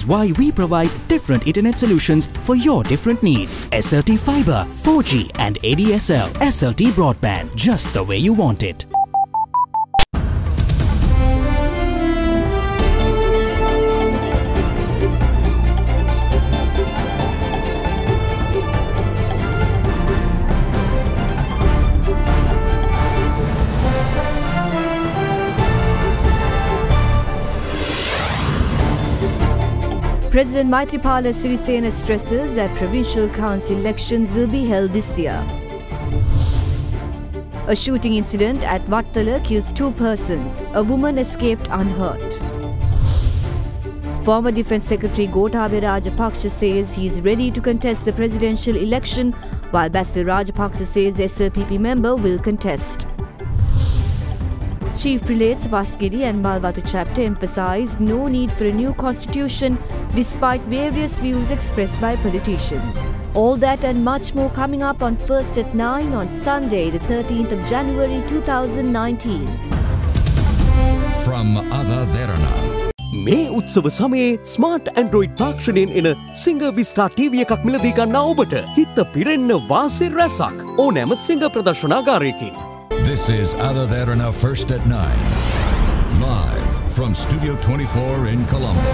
Why we provide different internet solutions for your different needs. SLT Fiber, 4G and ADSL. SLT Broadband, just the way you want it. President Maithripala Sirisena stresses that provincial council elections will be held this year. A shooting incident at Wattala kills 2 persons. A woman escaped unhurt. Former Defence Secretary Gotabaya Rajapaksa says he is ready to contest the presidential election, while Basil Rajapaksa says SLPP member will contest. Chief Prelates Vasgiri and Malwatu chapter emphasised no need for a new constitution despite various views expressed by politicians. All that and much more coming up on First at 9 on Sunday, the 13th of January 2019. From Other Derana. මේ උත්සව සමයේ smart Android තාක්ෂණයෙන් එන singer විස්ටා TV එකක් මිලදී ගන්නා ඔබට හිත පිරෙන්න වාසි රැසක් ඕනෑම singer ප්‍රදර්ශනාගාරයකින්. This is Other Derana First at 9. Live from Studio 24 in Colombo.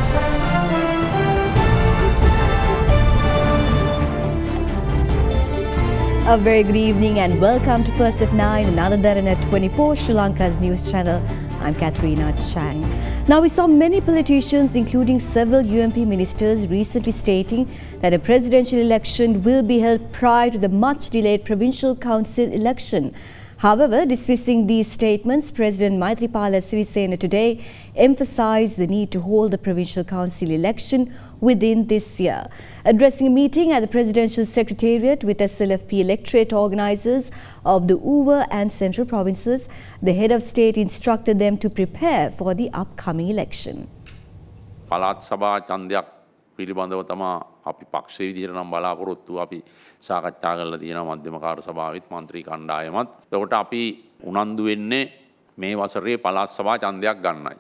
A very good evening and welcome to First at 9, another Derana 24, Sri Lanka's news channel. I'm Katrina Chang. Now, we saw many politicians, including several UMP ministers, recently stating that a presidential election will be held prior to the much-delayed provincial council election. However, dismissing these statements, President Maithripala Sirisena today emphasised the need to hold the provincial council election within this year. Addressing a meeting at the Presidential Secretariat with SLFP electorate organisers of the Uva and Central provinces, the head of state instructed them to prepare for the upcoming election. පළාත් සභා ඡන්දයක් පිළිබඳව තමයි අපි පක්ෂයේ විදිහට නම් බලාපොරොත්තු අපි සාකච්ඡා කරලා තියෙනවා මධ්‍යම කාර්ය සභාවෙත් മന്ത്രി කණ්ඩායමත්. එතකොට අපි උනන්දු වෙන්නේ මේ වසරේ පළාත් සභා ඡන්දයක් ගන්නයි.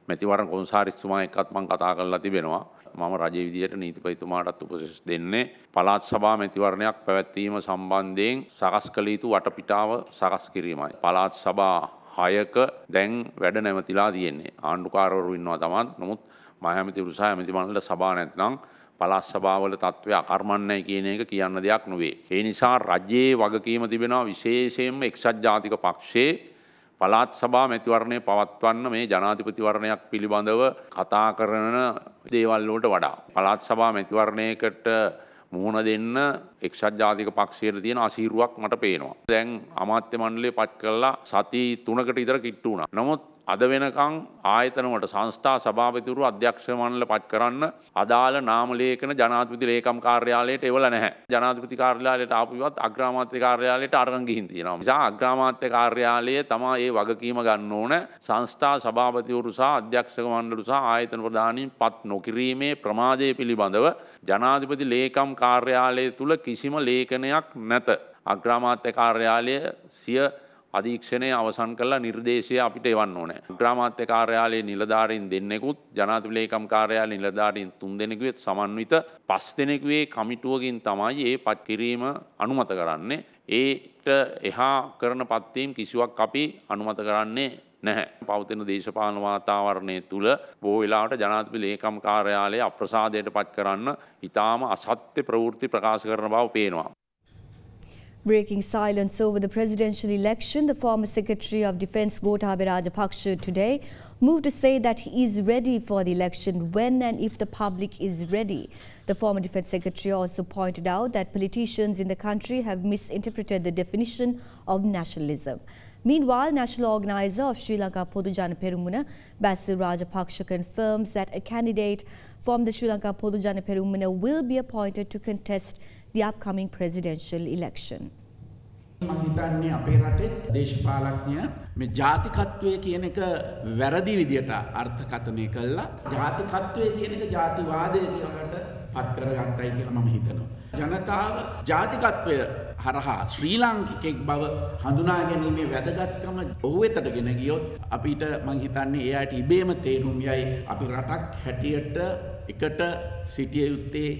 මැතිවරණ කොන්සාරිස්තුමා එක්කත් මම කතා කරලා තිබෙනවා. මම රජයේ විදිහට නීතිපතිතුමාටත් උපදෙස් දෙන්නේ පළාත් සභා මැතිවරණයක් පැවැත්වීම සම්බන්ධයෙන් සකස් කළ යුතු වටපිටාව සකස් කිරීමයි. පළාත් සභා 6ක දැන් වැඩ නැවතිලා තියෙන්නේ. ආණ්ඩුකාරවරු ඉන්නවා තමයි. නමුත් මහමැතිවරු සහ ඇමති මණ්ඩල සභා නැත්නම් පළාත් සභාවල තත්ත්වය අකර්මණ්‍යයි කියන එක කියන්න දෙයක් නෙවෙයි. ඒ නිසා රජයේ වගකීම තිබෙනවා විශේෂයෙන්ම එක්සත් ජාතික පක්ෂයේ පළාත් සභා මැතිවරණය පවත්වන්න මේ ජනාධිපතිවරණයක් පිළිබඳව කතා කරන දේවල් වලට වඩා පළාත් සභා මැතිවරණයකට මුහුණ දෙන්න එක්සත් ජාතික පක්ෂයට තියෙන අසීරුවක් මට පේනවා. දැන් අමාත්‍ය මණ්ඩලය පත් කළා සති 3කට විතර කිට්ටු වුණා. නමුත් අද වෙනකන් ආයතන වලට සංස්ථා සභාපතිවරු අධ්‍යක්ෂ මණ්ඩල පත් කරන්න අදාළ නාම ලේඛන ජනාධිපති ලේකම් කාර්යාලයට එවලා නැහැ. ජනාධිපති කාර්යාලයට ආපුවත් අග්‍රාමාත්‍ය කාර්යාලයට අරන් ගිහින් තියෙනවා. නිසා අග්‍රාමාත්‍ය කාර්යාලය තමයි මේ වගකීම ගන්න ඕන. සංස්ථා සභාපතිවරු සහ අධ්‍යක්ෂක මණ්ඩල සහ ආයතන ප්‍රධානීන් පත් නොකිරීමේ ප්‍රමාදය පිළිබඳව ජනාධිපති ලේකම් කාර්යාලය තුල කිසිම ලේඛනයක් නැත. අග්‍රාමාත්‍ය කාර්යාලය සිය අධීක්ෂණය අවසන් කළා නිර්දේශය අපිට එවන්න ඕනේ. අග්‍රාමාත්‍ය කාර්යාලයේ නිලධාරීන් දෙන්නෙකුත් ජනාධිපති ලේකම් කාර්යාලයේ නිලධාරීන් 3 දෙනෙකුත් සමන්විත 5 දෙනෙකුගේ කමිටුවකින් තමයි මේ පත් කිරීම අනුමත කරන්නේ. ඒට එහා කරන පත්වීම් කිසිවක් අපි අනුමත කරන්නේ නැහැ. පවතින දේශපාලන වාතාවරණය තුල බොහෝ වෙලාවට ජනාධිපති ලේකම් කාර්යාලය අප්‍රසාදයට පත් කරන්න ඊටාම අසත්‍ය ප්‍රවෘත්ති ප්‍රකාශ කරන බව පේනවා. Breaking silence over the presidential election, the former Secretary of Defence Gotabaya Rajapaksa today moved to say that he is ready for the election when and if the public is ready. The former Defence Secretary also pointed out that politicians in the country have misinterpreted the definition of nationalism. Meanwhile, national organizer of Sri Lanka Podujana Perumuna, Basil Rajapaksa, confirms that a candidate from the Sri Lanka Podujana Perumuna will be appointed to contest the upcoming presidential election. මම හිතන්නේ අපේ රටේ දේශපාලඥය මේ ජාතිකත්වය කියන එක වැරදි විදියට අර්ථකථනය කළා. ජාතිකත්වය කියන එක ජාතිවාදය කියලාට පත් කරගත්තයි කියලා මම හිතනවා. ජනතාව ජාතිකත්වය හරහා ශ්‍රී ලාංකිකෙක් බව හඳුනා ගැනීමේ වැදගත්කම ඔහු වෙතට ගෙන ගියොත් අපිට මම හිතන්නේ ඒ අයට ඉබේම තේරුම් යයි අපි රටක් හැටියට එකට සිටිය යුත්තේ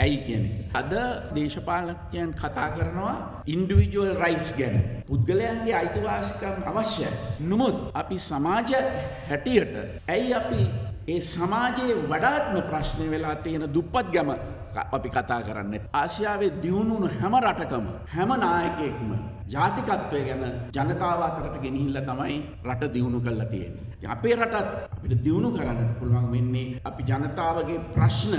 ඇයි කියන එක. අද දේශපාලනඥයන් කතා කරනවා ඉන්ඩිවිජුවල් රයිට්ස් ගැන. පුද්ගලයන්ගේ අයිතිවාසිකම් අවශ්‍යයි. නමුත් අපි සමාජයක් හැටියට ඇයි අපි ඒ සමාජයේ වඩාත්ම ප්‍රශ්න වෙලා තියෙන දුප්පත්කම අපි කතා කරන්නේ. ආසියාවේ දියුණු වුණු හැම රටකම හැම නායකයෙක්ම ජාතිකත්වය ගැන ජනතාව අතරට ගෙනහිල්ලා තමයි රට දියුණු කරලා තියෙන්නේ. අපේ රටත් අපිට දියුණු කරන්න පුළුවන් වෙන්නේ අපි ජනතාවගේ ප්‍රශ්න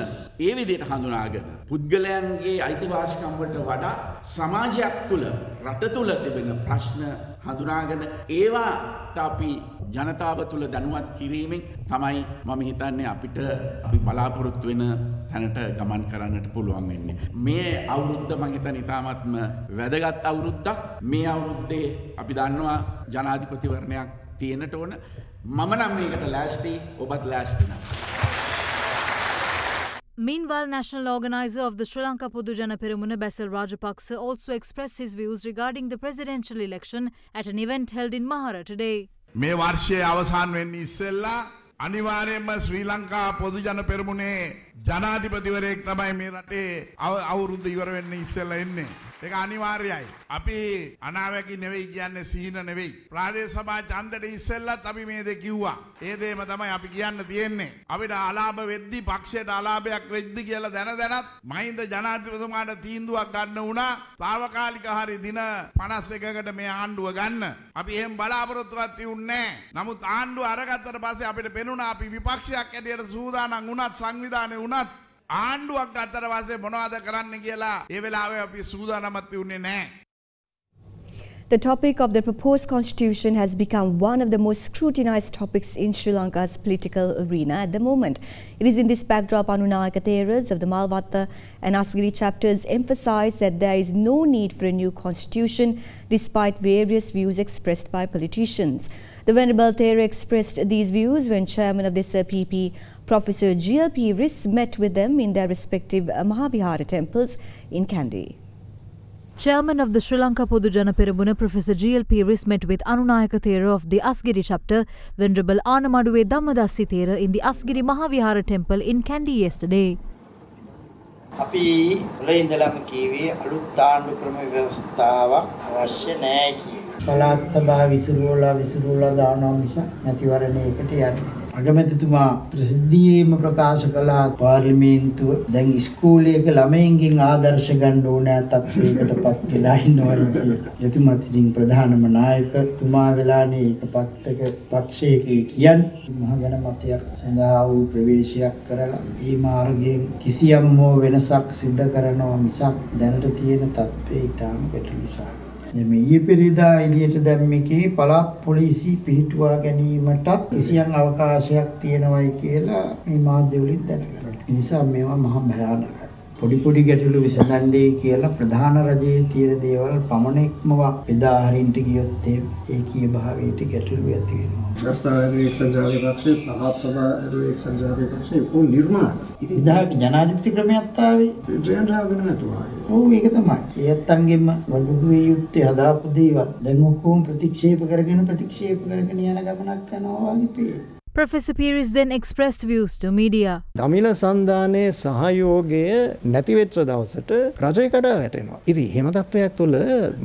ඒ විදිහට හඳුනාගෙන පුද්ගලයන්ගේ අයිතිවාසිකම් වලට වඩා සමාජයක් තුල රට තුල තිබෙන ප්‍රශ්න හඳුනාගෙන ඒවාට අපි ජනතාව තුල දැනුවත් කිරීමෙන් තමයි මම හිතන්නේ අපිට අපි බලාපොරොත්තු වෙන තැනට ගමන් කරන්නට පුළුවන් වෙන්නේ. මේ අවුරුද්ද මම හිතන්නේ ඉතාමත්ම වැදගත් අවුරුද්දක්. මේ අවුරුද්දේ අපි දන්නවා ජනාධිපතිවරණයක් තියෙන්නට ඕන. මම නම් මේකට ලෑස්ති, ඔබත් ලෑස්ති නම්. Meanwhile, national organizer of the Sri Lanka Podujana Peramuna Basil Rajapaksa also expressed his views regarding the presidential election at an event held in Mahara today. මේ වර්ෂයේ අවසන් වෙන්නේ ඉස්සෙල්ලා අනිවාර්යයෙන්ම ශ්‍රී ලංකා පොදුජන පෙරමුණේ ජනාධිපතිවරයෙක් තමයි මේ රටේ අවුරුද්ද ඉවර වෙන්න ඉස්සෙල්ලා එන්නේ. ඒක අනිවාර්යයි. අපි අනාවැකි නෙවෙයි කියන්නේ සිහින නෙවෙයි. ප්‍රාදේශ සභා ඡන්දෙට ඉස්සෙල්ලත් අපි මේ දේ කිව්වා. ඒ දේම තමයි අපි කියන්න තියෙන්නේ. අපිට අලාභ වෙද්දි පක්ෂයට අලාභයක් වෙද්දි කියලා දැනත් මහින්ද ජනාධිපතිතුමාට තීන්දුවක් ගන්න වුණා. తాවකාලික හරි දින 51කට මේ ආණ්ඩුව ගන්න. අපි එහෙම බලාපොරොත්තුවක් තියුන්නේ නැහැ. නමුත් ආණ්ඩුව අරගත්තට පස්සේ අපිට පෙනුණා අපි විපක්ෂයක් ඇටියට සූදානම් වුණත් සංවිධානයේ වුණත් ආණ්ඩුවක් ගත්තට පස්සේ මොනවද කරන්න කියලා ඒ වෙලාවේ අපි සූදානම්වත් තියුනේ නැහැ. The topic of the proposed constitution has become one of the most scrutinized topics in Sri Lanka's political arena at the moment. It is in this backdrop Anunayaka Theras of the Malvatta and Asgiri chapters emphasize that there is no need for a new constitution despite various views expressed by politicians. The Venerable Thera expressed these views when chairman of the SRPP, Professor G.L. Peeris, met with them in their respective Mahavihara temples in Kandy. Chairman of the Sri Lanka Podujana Peramuna, Professor G.L. Peeris, met with Anunayaka Thera of the Asgiri chapter, Venerable Anamaduwe Dhammadasi Thera in the Asgiri Mahavihara temple in Kandy yesterday. අපි මුලින් ඉඳලම කීවේ අලුත් ආණ්ඩු ක්‍රම ව්‍යවස්ථාවක් අවශ්‍ය නැහැ කියලා. පළාත් සභාව විසිරුවලා දානවා මිස මැතිවරණයකට යන්නේ. අගමැතිතුමා ප්‍රසිද්ධියේම ප්‍රකාශ කළා පාර්ලිමේන්තුව දැන් ඉස්කෝලේක ළමයින්ගෙන් ආදර්ශ ගන්න ඕනෑ තත්ත්වයකටපත් වෙලා ඉන්නවා කියලා. එතුමාත් ඉතින් ප්‍රධානම නායකතුමා වෙලානේ ඒක පක්ෂයක කියන්නේ මහ ජනමතයක් සඳහා වූ ප්‍රවේශයක් කරලා ඒ මාර්ගයෙන් කිසියම් හෝ වෙනසක් සිදු කරනවා මිසක් දැනට තියෙන තත්ත්වය ඊටාම ගැටලුසහගතයි. මේ පෙරේදා එළියට දැම්මේකේ පළාත් පොලිසිය පිහිටුවා ගැනීමට කිසියම් අවකාශයක් තියෙනවයි කියලා මේ මාධ්‍ය වලින් දැනගන්නවා. ඒ නිසා මේවා මහා භයානකයි. පොඩි ගැටලු විසඳන්නේ කියලා ප්‍රධාන රජයේ තියෙන දේවල් පමණක්ම බෙදා හරින්න ගියොත් ඒකීය භාවයට ගැටලු ඇති වෙනවා. ප්‍රස්තාවයේ එක්සත් ජාතික පක්ෂයේ පළාත් සභාවේ එක්සත් ජාතික පක්ෂයේ කො නිර්මාණ. ඉතින් ජනාධිපති ක්‍රමයක් ආවේ ජයන්රාගෙන නැතුවා. ඔව් ඒක තමයි. ඒත්තන්ගෙම වගුවේ යුත්තේ හදාපු දේවල් දැන් ඔක්කොම ප්‍රතික්ෂේප කරගෙන යන ගමනක් යනවා වගේ පේනවා. Professor Peeris then expressed views to media. දමිළ සන්ධානයේ සහයෝගය නැති වෙච්ච දවසට රජය කඩා වැටෙනවා. ඉතින් එහෙම තත්වයක් තුළ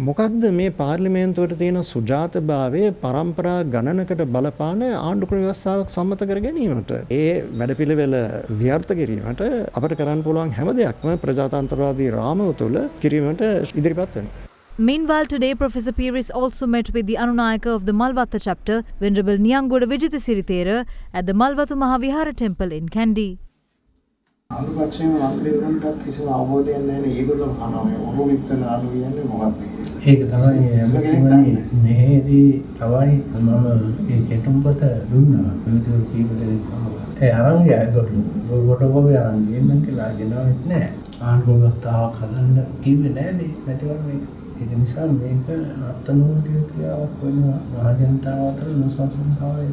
මොකක්ද මේ පාර්ලිමේන්තුවට තියෙන සුජාතභාවය පරම්පරා ගණනකට බලපාන ආණ්ඩු ක්‍රම ව්‍යවස්ථාවක් සම්මත කර ගැනීමට ඒ වැඩපිළිවෙල ව්‍යර්ථ කිරීමට අපට කරන්න පුළුවන් හැම දෙයක්ම ප්‍රජාතන්ත්‍රවාදී රාමුව තුළ කිරීමට ඉදිරිපත් වෙනවා. Meanwhile, today Professor Peeris also met with the Anunayaka of the Malvatta chapter, Venerable Niyangoda Vijitasiరి Thera, at the Malvattu Mahavihara temple in Kandy. ආණ්ඩුපක්ෂයේ මන්ත්‍රීවරුන්ටත් කිසිම අවබෝධයක් නැහැ නේ ඒගොල්ලෝ අහනවා ඔහොමිත්තන ආලු කියන්නේ මොකක්ද කියලා. ඒක තමයි මේදී තවයි මම ඒ කෙටුම්පත දුන්නා. මිනිස්සු කීප දෙනෙක් ඒ අරන් ගියා ගොඩේ අරන් ගියන් කියලා ගෙනාවෙත් නැහැ. ආණ්ඩුව ව්‍යවස්ථාවක් හදන්න කිව්වේ නැහැ මේ මැතිවරණේ. ඒක නිසා මේක අත්නෝතික ක්‍රියාවක් වෙනවා මහජනතාව අතර නොසන්සුන්තාවය.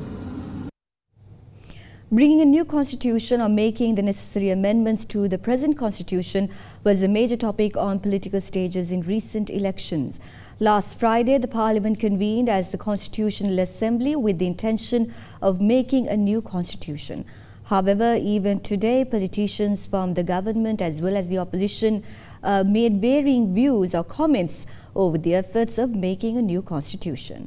Bringing a new constitution or making the necessary amendments to the present constitution was a major topic on political stages in recent elections. Last Friday, the parliament convened as the Constitutional Assembly with the intention of making a new constitution. However, even today, politicians from the government as well as the opposition made varying views or comments over the efforts of making a new constitution.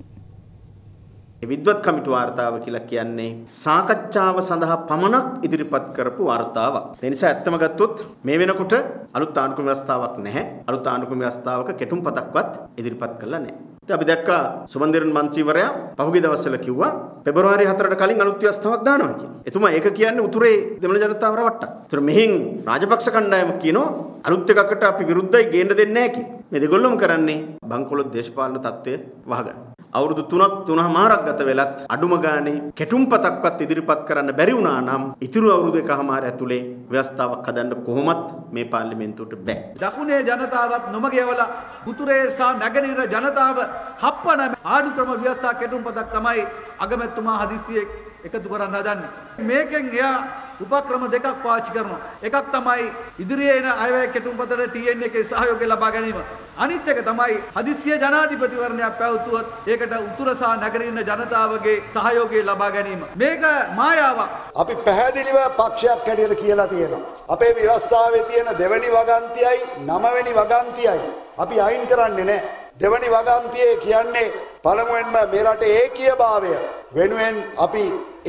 විද්වත් කමිටු වාර්තාව කියලා කියන්නේ සාකච්ඡාව සඳහා පමණක් ඉදිරිපත් කරපු වාර්තාවක්. ඒ නිසා ඇත්තම ගත්තොත් මේ වෙනකොට අලුත් ආණ්ඩුක්‍රම ව්‍යවස්ථාවක් නැහැ. අලුත් ආණ්ඩුක්‍රම ව්‍යවස්ථාවක කෙටුම්පතක්වත් ඉදිරිපත් කළා නැහැ. ඉතින් අපි දැක්කා සුමන්දිරන් මන්ත්‍රීවරයා පහුගිය දවස්වල කිව්වා පෙබරවාරි 4ට කලින් අලුත් ව්‍යවස්ථාවක් දානවා කියලා. එතුමා ඒක කියන්නේ උතුරේ දෙමළ ජනතාව රවට්ටා. ඒතර මෙහින් රාජපක්ෂ කණ්ඩායම කියනවා අලුත් එකකට අපි විරුද්ධයි ගේන්න දෙන්නේ නැහැ කියලා. මේ දෙගොල්ලොම කරන්නේ බංකොලොත් දේශපාලන තත්ත්වය වහගන්න. අවුරුදු 3.5 ගත වෙලත් අඩුම ගානේ කෙටුම්පතක්වත් ඉදිරිපත් කරන්න බැරි වුණා නම් ඉතුරු අවුරුදු 1.5 ඇතුලේ ව්‍යවස්ථාවක් හදන්න කොහොමත් මේ පාර්ලිමේන්තුවට බෑ. දකුණේ ජනතාවත් නොමගයවලා උතුරේ සහ නැගෙනහිර ජනතාව හප්පන ආණ්ඩුක්‍රම ව්‍යවස්ථා කෙටුම්පතක් තමයි අගමැතිතුමා හදිසියේ එකතු කරන්න හදන්නේ. මේකෙන් එයා උපක්‍රම දෙකක් පාවිච්චි කරනවා. එකක් තමයි ඉදිරියේ එන අයවැය කෙටුම්පතට TN එකේ සහයෝගය ලබා ගැනීම. අනිත් එක තමයි හදිසිය ජනාධිපතිවරණයක් පැවතුවොත් ඒකට උතුර සහ නැගෙනහිර ජනතාවගේ සහයෝගය ලබා ගැනීම. මේක මායාවක්. අපි පැහැදිලිව පක්ෂයක් හැටියට කියලා තියෙනවා. අපේ ව්‍යවස්ථාවේ තියෙන දෙවැනි වගන්තියයි 9වෙනි වගන්තියයි අපි අයින් කරන්නේ නැහැ. දෙවැනි වගන්තියේ කියන්නේ පළමුවෙන්ම මේ රටේ ඒකීයභාවය වෙනුවෙන් අපි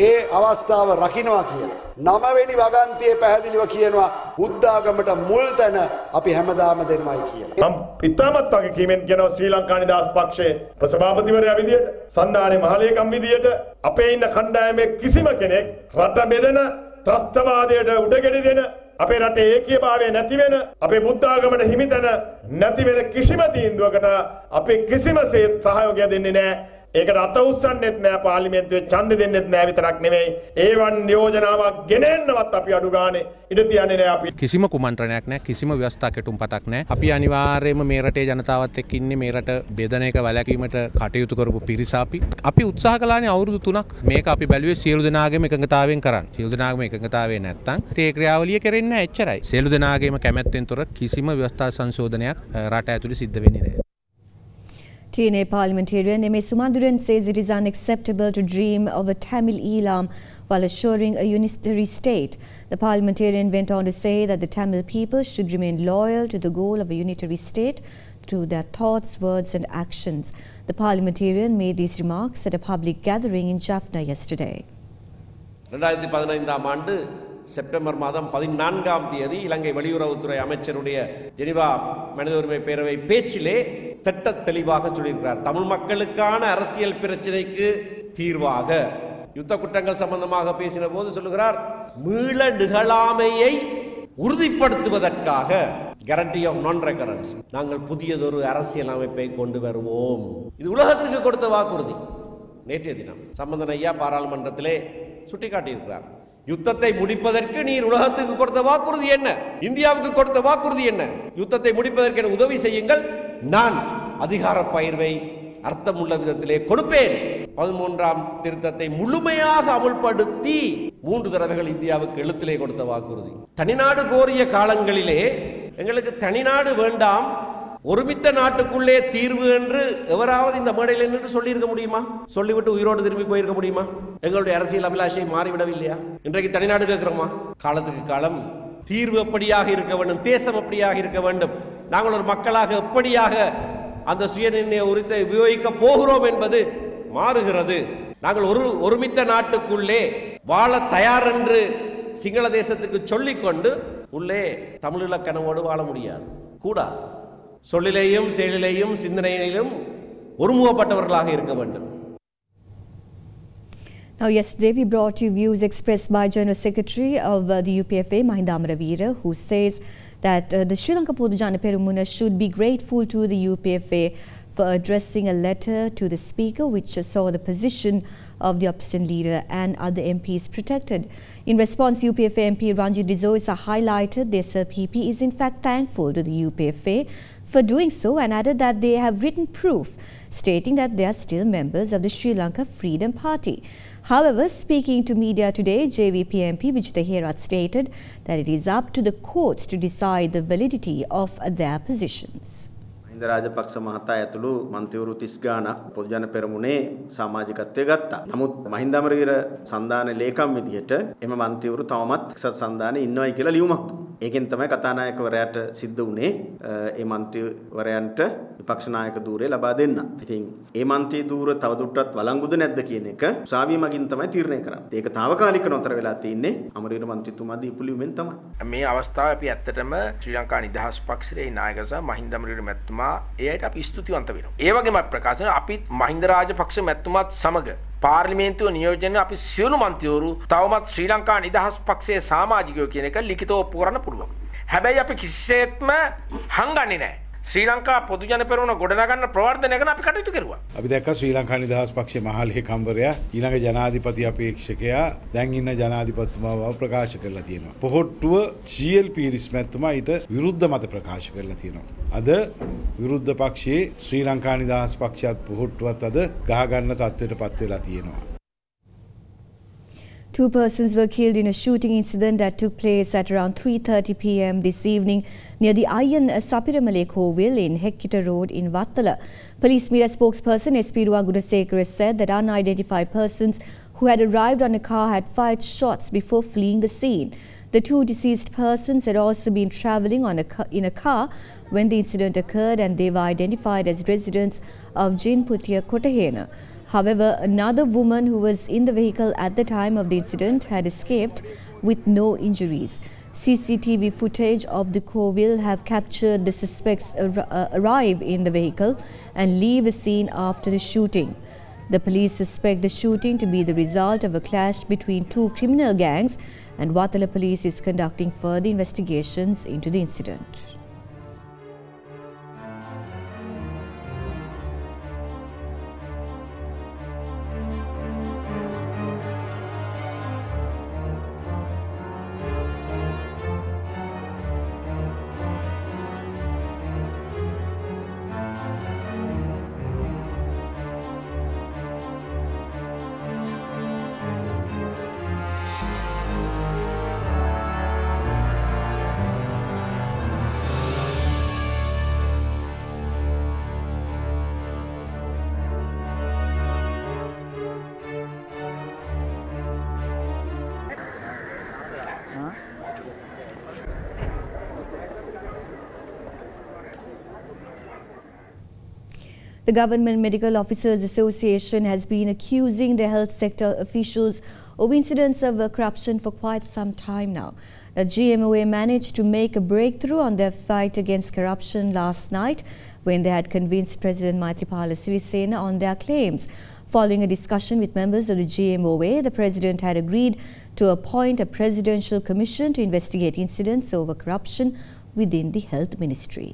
ඒ අවස්ථාව රකින්නවා කියලා. 9වෙනි වගන්තියේ පැහැදිලිව කියනවා බුද්ධාගමට මුල් තැන අපි හැමදාම දෙන්නයි කියලා. මම පිටාමත් වගේ කීමෙන් කියනවා ශ්‍රී ලංකා නිදහස් පක්ෂයේ ප්‍රසභාපතිවරයා විදියට සන්දානේ මහලේකම් විදියට අපේ ඉන්න කණ්ඩායමේ කිසිම කෙනෙක් රට බෙදෙන ත්‍රස්තවාදයට උඩගෙඩි දෙන අපේ රටේ ඒකීයභාවය නැති වෙන අපේ බුද්ධාගමට හිමිතන නැති වෙන කිසිම තීන්දුවකට අපේ කිසිම සහයෝගය දෙන්නේ නැහැ. ඒකට අත උස්සන්නෙත් නෑ පාර්ලිමේන්තුවේ ඡන්ද දෙන්නෙත් නෑ විතරක් නෙමෙයි ඒවන් යෝජනාවක් ගෙනෙන්නවත් අපි අඩු ගානේ ඉඩ තියන්නේ නෑ අපි කිසිම කුමන්ත්‍රණයක් නෑ කිසිම ව්‍යවස්ථා කෙටුම්පතක් නෑ අපි අනිවාර්යයෙන්ම මේ රටේ ජනතාවත් එක්ක ඉන්නේ මේ රට බෙදන එක වැළැකීමට කටයුතු කරපු පිරිස අපි උත්සාහ කළානේ අවුරුදු 3ක් මේක අපි බැලුවේ සියලු දෙනාගේම එකඟතාවයෙන් කරන්න සියලු දෙනාගේම එකඟතාවය නැත්තම් ඒ ක්‍රියාවලිය කෙරෙන්නේ නෑ එච්චරයි සියලු දෙනාගේම කැමැත්තෙන් තොර කිසිම ව්‍යවස්ථා සංශෝධනයක් රට ඇතුලේ සිද්ධ වෙන්නේ නෑ TNA parliamentarian M.A. Sumanduran says it is unacceptable to dream of a Tamil Elam while assuring a unitary state. The parliamentarian went on to say that the Tamil people should remain loyal to the goal of a unitary state through their thoughts, words and actions. The parliamentarian made these remarks at a public gathering in Jaffna yesterday. 2015 ஆண்டு September மாதம் 14ஆம் தேதி இலங்கை வெளியுறவுத்துறை அமைச்சருடைய Geneva மனித உரிமை பேரவை பேச்சிலே திட்ட தெளிவாக சொல்லியிருக்கிறார் தமிழ் மக்களுக்கான அரசியல் பிரச்சனைக்கு தீர்வாக யுத்த குற்றங்கள் சம்பந்தமாக பேசின போது சொல்லுகிறார் மீள நிகழாமையை உறுதிப்படுத்துவதற்காக கேரண்டி ஆஃப் நான் ரெக்கரன்ஸ் நாங்கள் புதியதொரு அரசியல் அமைப்பை கொண்டு வருவோம் இது உலகத்துக்கு கொடுத்த வாக்குறுதி நேற்றைய தினம் சம்பந்தன் ஐயா பாராளுமன்றத்திலே சுட்டிக்காட்டியிருக்கிறார் யுத்தத்தை முடிப்பதற்கு நீர் உலகத்துக்கு கொடுத்த வாக்குறுதி என்ன இந்தியாவுக்கு கொடுத்த வாக்குறுதி என்ன யுத்தத்தை முடிப்பதற்கு உதவி செய்யுங்கள் நான் அதிகார பயிர்வை அர்த்தமுள்ள விதத்திலே கொடுப்பேன் 13ஆம் திருத்தத்தை முழுமையாக அமுல்படுத்தி 3 தடவைகள் இந்தியாவுக்கு எழுத்திலே கொடுத்த வாக்குறுதி தனிநாடு கோரிய காலங்களிலே எங்களுக்கு தனிநாடு வேண்டாம் ஒருமித்த நாட்டுக்குள்ளே தீர்வு என்று எவராவது இந்த மேடையில் நின்று சொல்லியிருக்க முடியுமா சொல்லிவிட்டு உயிரோடு திரும்பி போயிருக்க முடியுமா எங்களுடைய அரசியல் அபிலாஷை மாறிவிடவில்லையா இன்றைக்கு தனிநாடு கேட்கிறோமா காலத்துக்கு காலம் தீர்வு எப்படியாக இருக்க வேண்டும் தேசம் எப்படியாக இருக்க வேண்டும் நாங்கள் ஒரு மக்களாக எப்படியாக அந்த சுயநிர்ணய உரிமை உபயோகிக்க போகிறோம் என்பது மாறுகிறது நாங்கள் ஒருமித்த நாட்டுக்குள்ளே வாழ தயார் என்று சிங்கள தேசத்துக்கு சொல்லிக்கொண்டு உள்ளே தமிழீழ கனவோடு வாழ முடியாது கூடாது சொல்லிலேயும் செயலிலேயும் சிந்தனையிலும் ஒருமுகப்பட்டவர்களாக இருக்க வேண்டும். Now yesterday we brought you views expressed by General Secretary of the UPFA Mahinda Amaravira, who says that the Sri Lanka Podujana Perumuna should be grateful to the UPFA for addressing a letter to the Speaker which saw the position of the opposition leader and other MPs protected. In response, UPFA MP Ranjit Dizoisa highlighted the SLPP is in fact thankful to the UPFA for doing so and added that they have written proof stating that they are still members of the Sri Lanka Freedom Party. However, speaking to media today, JVP MP Vijitha Herath stated that it is up to the courts to decide the validity of their positions. හිඳ Rajapaksa මහතා ඇතුළු මන්ත්‍රීවරු 30 ගාණක් පොදු ජන පෙරමුණේ සමාජිකත්වයේ ගත්තා. නමුත් මහින්ද අමරවීර සන්දානයේ ලේකම් විදිහට එම මන්ත්‍රීවරු තවමත් එක්සත් සන්දානයේ ඉන්නවයි කියලා ලියුමක් දුන්නා. ඒකෙන් තමයි කතානායකවරයාට සිද්ධ වුණේ ඒ මන්ත්‍රීවරයන්ට විපක්ෂ නායක ධූරය ලබා දෙන්න. ඉතින් ඒ මන්ත්‍රී ධූර තවදුරටත් වළංගුද නැද්ද කියන එක උසාවිය මගින් තමයි තීරණය කරන්නේ. ඒක తాවකාලික නොතර වෙලා තින්නේ අමරවීර මන්ත්‍රීතුමා දීපු ලියුමෙන් තමයි. මේ අවස්ථාවේ අපි ඇත්තටම ශ්‍රී ලංකා නිදහස් පක්ෂයේ නායක සහ මහින්ද අමරවීර මැතිතුමා එයට අපි ස්තුතිවන්ත වෙනවා. ඒ වගේම ප්‍රකාශ කරන අපි මහින්ද රාජපක්ෂ මැතිතුමාත් සමග පාර්ලිමේන්තුව නියෝජනය අපි සියලු මන්ත්‍රීවරු තවමත් ශ්‍රී ලංකා නිදහස් පක්ෂයේ සමාජිකයෝ කියන එක ලිඛිතව ඔප්පු කරන්න පුළුවන්. හැබැයි අපි කිසිසේත්ම හංගන්නේ නැහැ. ශ්‍රී ලංකා පොදු ජන පෙරමුණ ගොඩනගන්න ප්‍රවර්ධනය කරන අපි කටයුතු කරුවා. අපි දැක්ක ශ්‍රී ලංකා නිදහස් පක්ෂයේ මහා ලේකම්වරයා ඊළඟ ජනාධිපති අපේක්ෂකයා දැන් ඉන්න ජනාධිපතිතුමා බව ප්‍රකාශ කරලා තියෙනවා. පොහොට්ටුව GL පීරිස් මැතිතුමා ඊට විරුද්ධ මත ප්‍රකාශ කරලා තියෙනවා. අද විරුද්ධ පක්ෂයේ ශ්‍රී ලංකා නිදහස් පක්ෂයත් පොහොට්ටුවත් අද ගහ ගන්න තත්ත්වයටපත් වෙලා තියෙනවා. 2 persons were killed in a shooting incident that took place at around 3:30 p.m. this evening near the Ayyan Sapiramale Kovil in Hekkita Road in Wattala. Police media spokesperson SP Ruwan Gunasekara said that unidentified persons who had arrived on a car had fired shots before fleeing the scene. The 2 deceased persons had also been travelling in a car when the incident occurred, and they were identified as residents of Jinputiya Kotahena. However, another woman who was in the vehicle at the time of the incident had escaped with no injuries. CCTV footage of the Kovil have captured the suspects arrive in the vehicle and leave the scene after the shooting. The police suspect the shooting to be the result of a clash between 2 criminal gangs, and Wattala police is conducting further investigations into the incident. The Government Medical Officers Association has been accusing the health sector officials of incidents of corruption for quite some time now. The GMOA managed to make a breakthrough on their fight against corruption last night when they had convinced President Maithripala Sirisena on their claims. Following a discussion with members of the GMOA, the President had agreed to appoint a presidential commission to investigate incidents over corruption within the Health Ministry.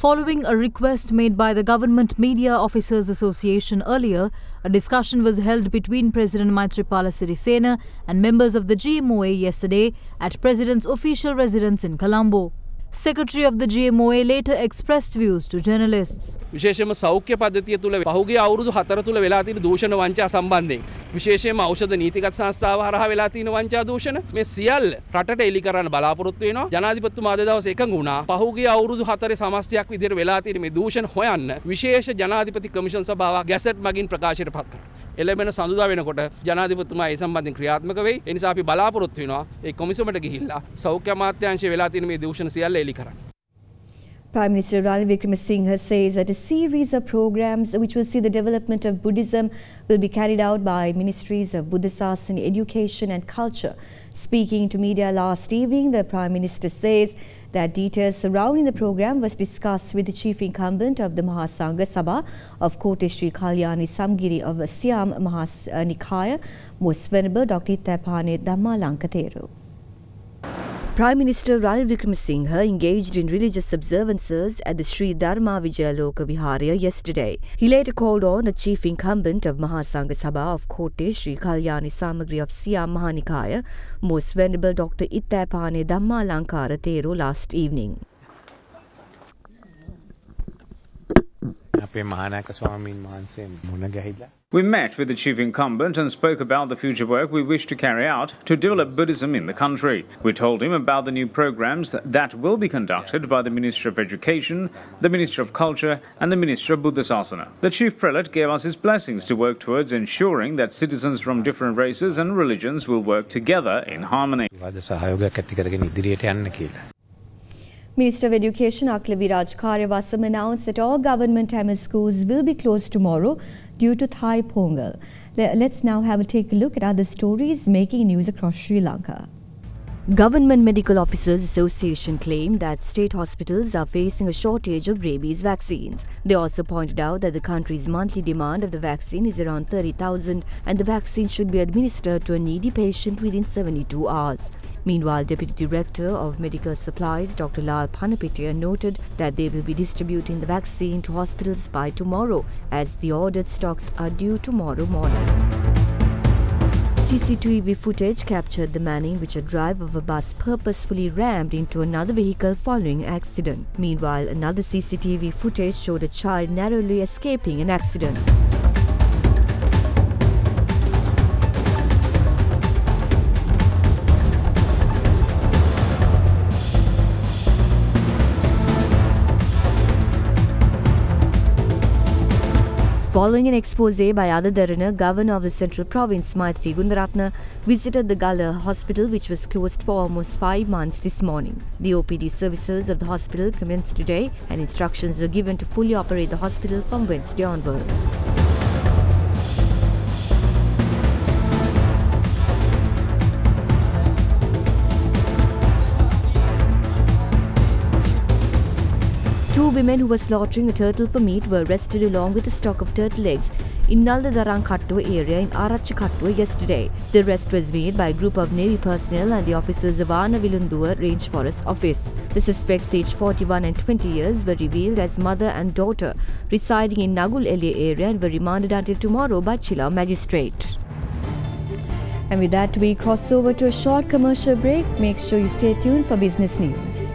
Following a request made by the Government Media Officers Association earlier, a discussion was held between President Maithripala Sirisena and members of the GMOA yesterday at President's official residence in Colombo. Secretary of the GMOA later expressed views to journalists. විශේෂයෙන්ම සෞඛ්‍ය පද්ධතිය තුල පහුගිය අවුරුදු 4 තුල වෙලා තියෙන දූෂණ වංචා සම්බන්ධයෙන් විශේෂයෙන්ම ඖෂධ නීතිගත සංස්ථාව හරහා වෙලා තියෙන වංචා දූෂණ මේ සියල්ල රටට එලි කරන්න බලාපොරොත්තු වෙනවා. ජනාධිපතිතුමා අද දවසේ එකඟ වුණා. පහුගිය අවුරුදු 4 සමස්තයක් විදිහට වෙලා තියෙන මේ දූෂණ හොයන්න විශේෂ ජනාධිපති කමිෂන් සභාවක් ගැසට් මගින් ප්‍රකාශයට පත් කරනවා. එළඹෙන සඳුදා වෙනකොට ජනාධිපතිතුමා ඒ සම්බන්ධයෙන් ක්‍රියාත්මක වෙයි. ඒ නිසා අපි බලාපොරොත්තු වෙනවා ඒ කොමිසමට ගිහිල්ලා සෞඛ්‍ය අමාත්‍යාංශයේ වෙලා තියෙන මේ දූෂණ සියල්ල එලි කරන්න. Prime Minister Ranil Wickremesinghe says that a series of programs which will see the development of Buddhism will be carried out by ministries of Buddha Sasana, Education and Culture. Speaking to media last evening, the Prime Minister says that details surrounding the program was discussed with the chief incumbent of the Mahasangha Sabha of Kote Sri Kalyani Samgiri of Siam Mahanikaya, Most Venerable Dr. Ittapane Dhamma Lanka Theru. Prime Minister Ranil Wickremesinghe engaged in religious observances at the Sri Dharma Vijayaloka Viharya yesterday. He later called on the chief incumbent of Mahasangha Sabha of Kote Sri Kalyani Samagri of Siam Mahanikaya, Most Venerable Dr. Ittapane Dhamma Lankara Theru last evening. We met with the chief incumbent and spoke about the future work we wish to carry out to develop Buddhism in the country. We told him about the new programs that will be conducted by the Ministry of Education, the Ministry of Culture and the Ministry of Buddha Sasana. The chief prelate gave us his blessings to work towards ensuring that citizens from different races and religions will work together in harmony. Minister of Education Aklaviraj Karyavasam announced that all government Tamil schools will be closed tomorrow due to Thai Pongal. Let's now take a look at other stories making news across Sri Lanka. Government Medical Officers Association claimed that state hospitals are facing a shortage of rabies vaccines. They also pointed out that the country's monthly demand of the vaccine is around 30,000 and the vaccine should be administered to a needy patient within 72 hours. Meanwhile, Deputy Director of Medical Supplies Dr. Lal Panapitiya noted that they will be distributing the vaccine to hospitals by tomorrow as the ordered stocks are due tomorrow morning. CCTV footage captured the manner in which a driver of a bus purposefully rammed into another vehicle following an accident. Meanwhile, another CCTV footage showed a child narrowly escaping an accident. Following an expose by other Derana, Governor of the Central Province Maitri Gundaratna visited the Gala Hospital, which was closed for almost 5 months this morning. The OPD services of the hospital commenced today and instructions were given to fully operate the hospital from Wednesday onwards. Two women who were slaughtering a turtle for meat were arrested along with a stock of turtle eggs in Naldadarang Kattuwa area in Arachi Kattuwa yesterday. The arrest was made by a group of Navy personnel and the officers of Anavilunduwa Range Forest Office. The suspects aged 41 and 20 years were revealed as mother and daughter residing in Nagul Elia area and were remanded until tomorrow by Chilla Magistrate. And with that, we cross over to a short commercial break. Make sure you stay tuned for business news.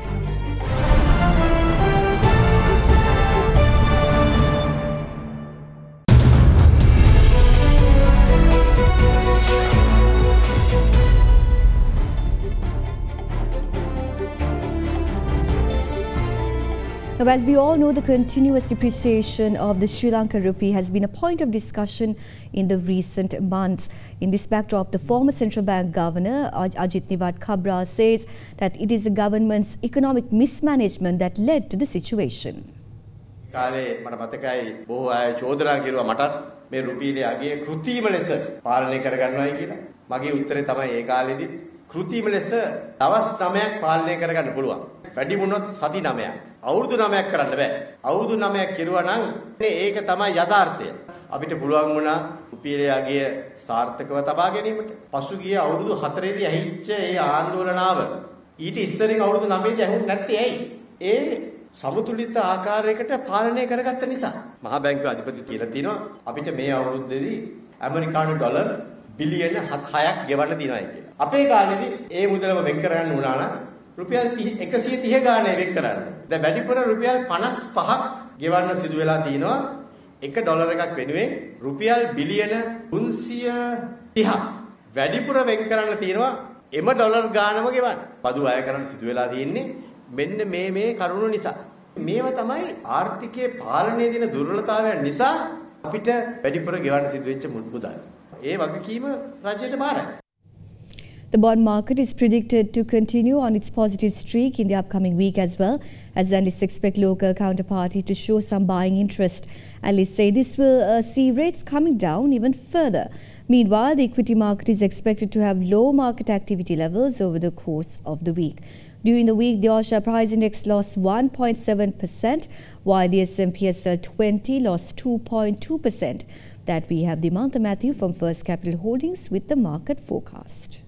Now, as we all know, the continuous depreciation of the Sri Lankan rupee has been a point of discussion in the recent months. In this backdrop, the former central bank governor, Ajit Niwat Kabra, says that it is the government's economic mismanagement that led to the situation. කාලේ මට මතකයි බොහෝ අය චෝදනා කරුවා මටත් මේ රුපියලේ අගය කෘත්‍රිම ලෙස පාලනය කරගන්නවයි කියලා. මගේ උත්තරේ තමයි ඒ කාලෙදි කෘත්‍රිම ලෙස දවස් 9ක් පාලනය කරගන්න පුළුවන්. වැඩි වුණොත් සති 9ක්. අවුරුදු 9ක් කරන්න බෑ. අවුරුදු 9ක් කෙරුවා නම් ඒක තමයි යථාර්ථය. අපිට පුළුවන් වුණා රුපියලේ අගය සාර්ථකව තබා ගැනීමට. පසුගිය අවුරුදු 4ේදී ඇහිච්ච ඒ ආందోලනාව ඊට ඉස්සරින් අවුරුදු 9ේදී ඇහුන්නේ නැත්තේ ඇයි? ඒ සමතුලිත ආකාරයකට පාලනය කරගත්ත නිසා. මහා බැංකුවේ අධිපති කියලා තිනවා අපිට මේ අවුරුද්දේදී ඇමරිකානු ඩොලර් බිලියන 6ක් ගෙවන්න තියෙනවා කියලා. අපේ කාලෙදී ඒ මුදලම වෙන් කරගන්න වුණා නම් රුපියල් 130 ගානේ වෙන් කරන්න. දැන් වැඩිපුර රුපියල් 55ක් ගෙවන්න සිදු වෙලා තිනවා. එක ඩොලර් එකක් වෙනුවෙන් රුපියල් බිලියන 330ක් වැඩිපුර වෙන් කරන්න තිනවා එම ඩොලර් ගානම ගෙවන්න. පදු අය කරන්න සිදු වෙලා තියෙන්නේ මෙන්න මේ කරුණු නිසා. මේවා තමයි ආර්ථිකයේ පාලනයේ දින දුර්වලතාවයන් නිසා අපිට වැඩිපුර ගෙවන්න සිදු වෙච්ච මුදල්. ඒ වගකීම රජයට බාරයි. The bond market is predicted to continue on its positive streak in the upcoming week as well, as analysts expect local counterparties to show some buying interest. Analysts say this will see rates coming down even further. Meanwhile, the equity market is expected to have low market activity levels over the course of the week. During the week, the All-Share Price Index lost 1.7%, while the S&P SL 20 lost 2.2%. That we have the Mantha Matthew from First Capital Holdings with the market forecast.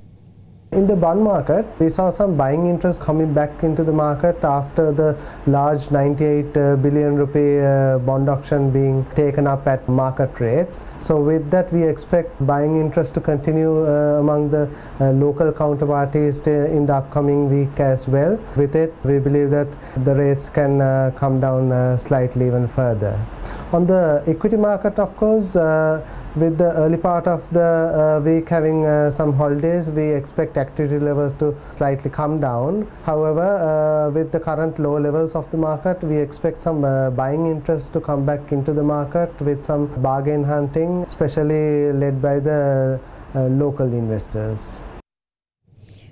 In the bond market, we saw some buying interest coming back into the market after the large 98 billion rupee bond auction being taken up at market rates. So with that, we expect buying interest to continue among the local counterparties in the upcoming week as well. With it, we believe that the rates can come down slightly even further. On the equity market, of course, with the early part of the week having some holidays, we expect activity levels to slightly come down. However, with the current low levels of the market, we expect some buying interest to come back into the market with some bargain hunting, especially led by the local investors.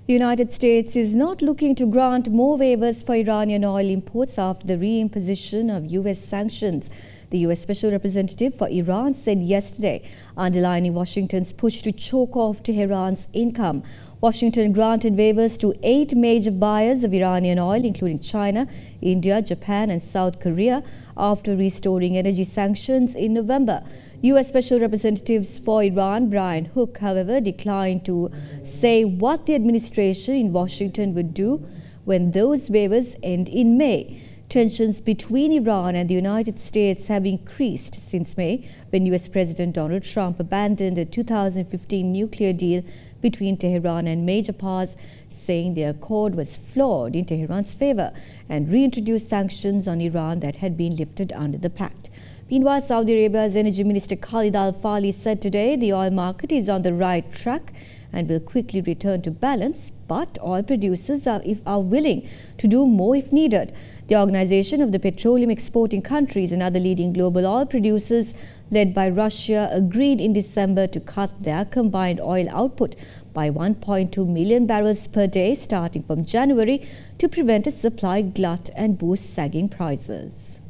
The United States is not looking to grant more waivers for Iranian oil imports after the reimposition of US sanctions, the US Special Representative for Iran said yesterday, underlining Washington's push to choke off Tehran's income. Washington granted waivers to 8 major buyers of Iranian oil, including China, India, Japan and South Korea, after restoring energy sanctions in November. US Special Representatives for Iran, Brian Hook, however, declined to say what the administration in Washington would do when those waivers end in May. Tensions between Iran and the United States have increased since May, when US President Donald Trump abandoned the 2015 nuclear deal between Tehran and major powers, saying the accord was flawed in Tehran's favor, and reintroduced sanctions on Iran that had been lifted under the pact. Meanwhile, Saudi Arabia's Energy Minister Khalid Al-Falih said today the oil market is on the right track and will quickly return to balance, but oil producers are willing to do more if needed. The Organization of the Petroleum Exporting Countries and other leading global oil producers, led by Russia, agreed in December to cut their combined oil output by 1.2 million barrels per day starting from January to prevent a supply glut and boost sagging prices.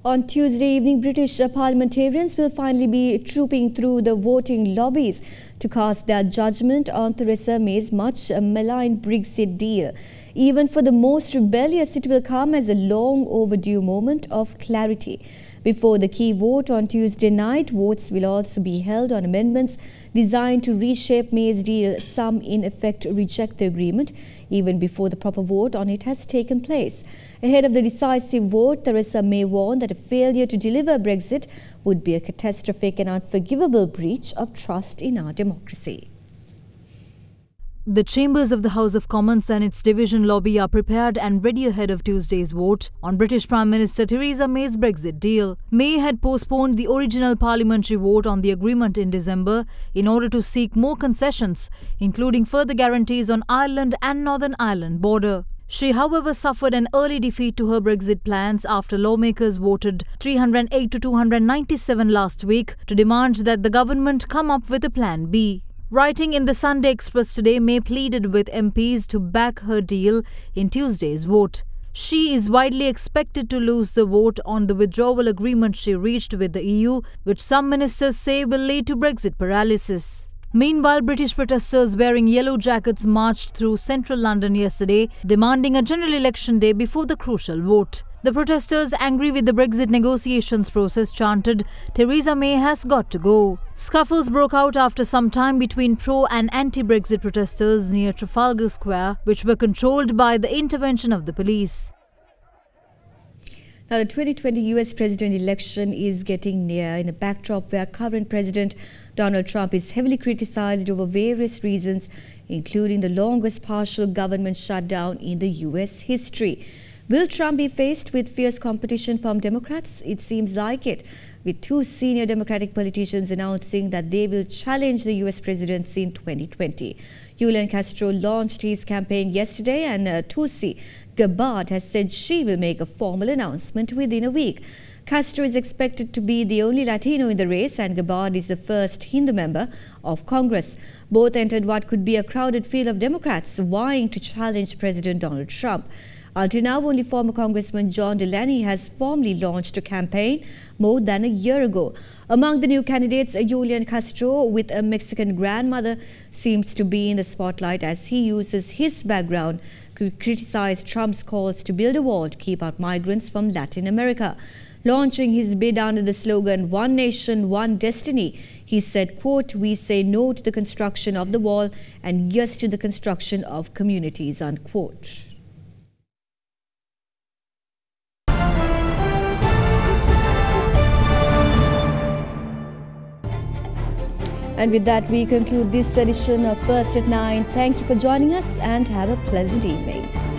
On Tuesday evening, British parliamentarians will finally be trooping through the voting lobbies to cast their judgment on Theresa May's much maligned Brexit deal. Even for the most rebellious, it will come as a long overdue moment of clarity. Before the key vote on Tuesday night, votes will also be held on amendments designed to reshape May's deal. Some, in effect, reject the agreement even before the proper vote on it has taken place. Ahead of the decisive vote, Theresa May warned that a failure to deliver Brexit would be a catastrophic and unforgivable breach of trust in our democracy. The chambers of the House of Commons and its division lobby are prepared and ready ahead of Tuesday's vote on British Prime Minister Theresa May's Brexit deal. May had postponed the original parliamentary vote on the agreement in December in order to seek more concessions, including further guarantees on Ireland and Northern Ireland border. She, however, suffered an early defeat to her Brexit plans after lawmakers voted 308 to 297 last week to demand that the government come up with a Plan B. Writing in the Sunday Express today, May pleaded with MPs to back her deal in Tuesday's vote. She is widely expected to lose the vote on the withdrawal agreement she reached with the EU, which some ministers say will lead to Brexit paralysis. Meanwhile, British protesters wearing yellow jackets marched through central London yesterday, demanding a general election day before the crucial vote. The protesters, angry with the Brexit negotiations process, chanted, "Theresa May has got to go." Scuffles broke out after some time between pro- and anti-Brexit protesters near Trafalgar Square, which were controlled by the intervention of the police. Now, the 2020 US president election is getting near in a backdrop where current President Donald Trump is heavily criticized over various reasons, including the longest partial government shutdown in the US history. Will Trump be faced with fierce competition from Democrats? It seems like it, with 2 senior Democratic politicians announcing that they will challenge the US presidency in 2020. Julian Castro launched his campaign yesterday, and Tulsi Gabbard has said she will make a formal announcement within a week. Castro is expected to be the only Latino in the race, and Gabbard is the first Hindu member of Congress. Both entered what could be a crowded field of Democrats vying to challenge President Donald Trump. Until now, only former Congressman John Delaney has formally launched a campaign more than a year ago. Among the new candidates, Julian Castro, with a Mexican grandmother, seems to be in the spotlight as he uses his background to criticize Trump's calls to build a wall to keep out migrants from Latin America. Launching his bid under the slogan, "One Nation, One Destiny," he said, quote, "We say no to the construction of the wall and yes to the construction of communities," unquote. And with that, we conclude this edition of First at 9. Thank you for joining us and have a pleasant evening.